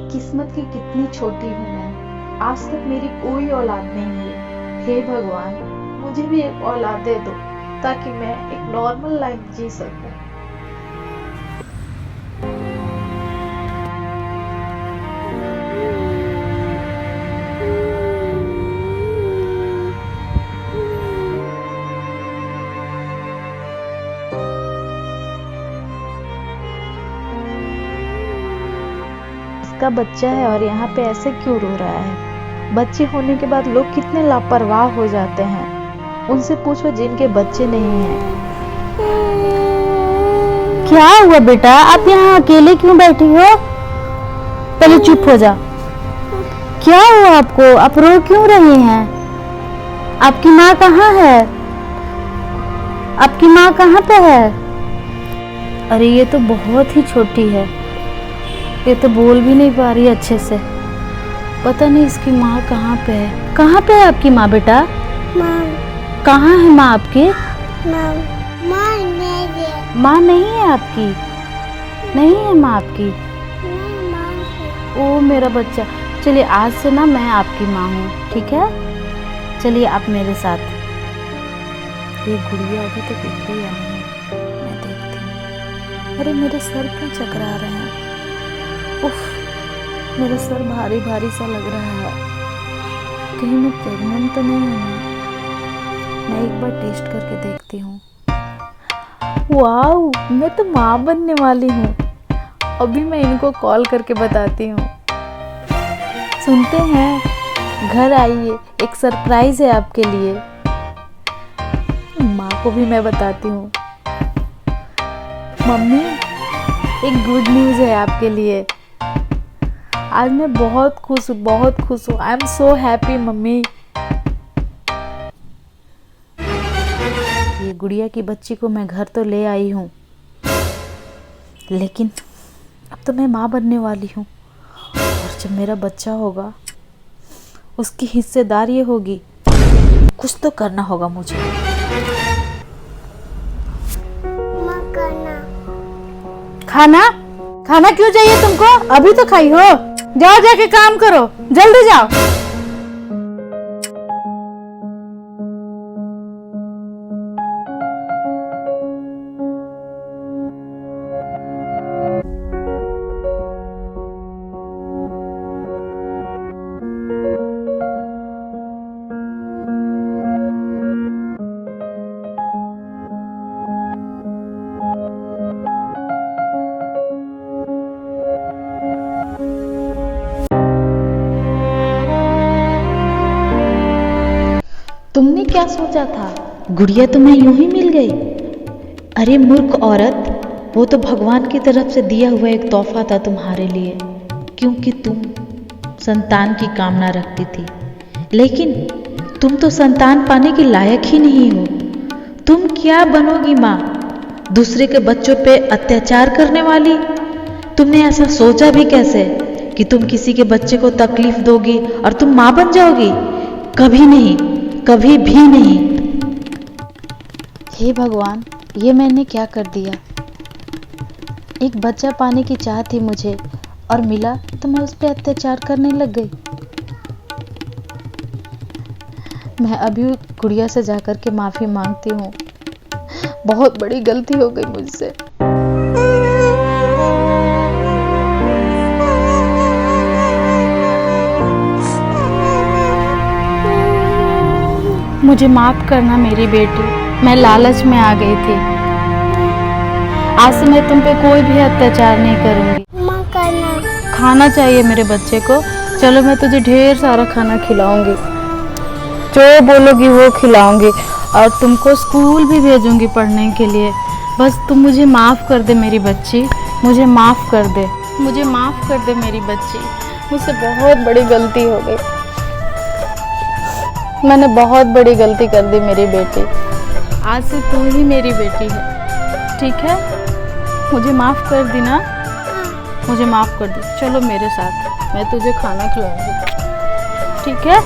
किस्मत की कितनी छोटी हूँ मैं। आज तक मेरी कोई औलाद नहीं हुई। हे भगवान, मुझे भी एक औलाद दे दो ताकि मैं एक नॉर्मल लाइफ जी सकूं। इसका बच्चा है और यहाँ पे ऐसे क्यों रो रहा है? बच्चे होने के बाद लोग कितने लापरवाह हो जाते हैं। उनसे पूछो जिनके बच्चे नहीं हैं। क्या हुआ बेटा, आप यहाँ अकेले क्यों बैठी हो? पहले चुप हो जा। क्या हुआ आपको? आप रो क्यों रही हैं? आपकी माँ कहाँ है? आपकी माँ कहाँ पे है? अरे ये तो बहुत ही छोटी है, ये तो बोल भी नहीं पा रही अच्छे से। पता नहीं इसकी माँ कहाँ पे है। कहाँ पे है आपकी माँ बेटा? कहाँ है माँ आपकी? माँ नहीं है आपकी? नहीं है माँ आपकी? ओ मेरा बच्चा, चलिए आज से ना मैं आपकी माँ हूँ, ठीक है? चलिए आप मेरे साथ। ये गुड़िया अभी तक उठी या नहीं, मैं देखती हूँ। अरे मेरे सर क्यों चकरा रहे हैं? उफ, मेरा सर भारी भारी सा लग रहा है। कहीं मैं प्रेग्नेंट तो नहीं हूँ ना? मैं एक बार टेस्ट करके देखती हूँ। वाओ, मैं तो माँ बनने वाली हूँ। अभी मैं इनको कॉल करके बताती हूँ। सुनते हैं, घर आइए, एक सरप्राइज है आपके लिए। माँ को भी मैं बताती हूँ। मम्मी, एक गुड न्यूज़ है आपके लिए। आज मैं बहुत खुश हूँ। I am so happy mummy. ये गुड़िया की बच्ची को मैं घर तो ले आई हूँ, लेकिन अब तो मैं माँ बनने वाली हूँ। और जब मेरा बच्चा होगा, उसकी हिस्सेदार ये होगी। कुछ तो करना होगा मुझे। खाना क्यों चाहिए तुमको? अभी तो खाई हो। जाओ, जाके काम करो, जल्दी जाओ। तुमने क्या सोचा था? गुड़िया तुम्हें यूं ही मिल गई? अरे मूर्ख औरत, वो तो भगवान की तरफ से दिया हुआ एक तोहफा था तुम्हारे लिए, क्योंकि तुम संतान की कामना रखती थी। लेकिन तुम तो संतान पाने के लायक ही नहीं हो। तुम क्या बनोगी माँ? दूसरे के बच्चों पे अत्याचार करने वाली? तुमने ऐसा सोचा भी कैसे कि तुम किसी के बच्चे को तकलीफ दोगी और तुम माँ बन जाओगी? कभी नहीं, कभी भी नहीं। हे भगवान, ये मैंने क्या कर दिया? एक बच्चा पाने की चाह थी मुझे और मिला तो मैं उस पर अत्याचार करने लग गई। मैं अभी गुड़िया से जाकर के माफी मांगती हूँ। बहुत बड़ी गलती हो गई मुझसे। मुझे माफ करना मेरी बेटी, मैं लालच में आ गई थी। आज से मैं तुम पे कोई भी अत्याचार नहीं करूंगी। खाना चाहिए मेरे बच्चे को। चलो मैं तुझे ढेर सारा खाना खिलाऊंगी, जो बोलोगी वो खिलाऊंगी, और तुमको स्कूल भी भेजूंगी पढ़ने के लिए। बस तुम मुझे माफ़ कर दे मेरी बच्ची, मुझे माफ़ कर दे, मुझे माफ़ कर दे मेरी बच्ची। मुझसे बहुत बड़ी गलती हो गई, मैंने बहुत बड़ी गलती कर दी मेरी बेटी। आज से तू ही मेरी बेटी है, ठीक है? मुझे माफ़ कर दी ना? मुझे माफ़ कर दी। चलो मेरे साथ, मैं तुझे खाना खिलाऊंगी, ठीक है?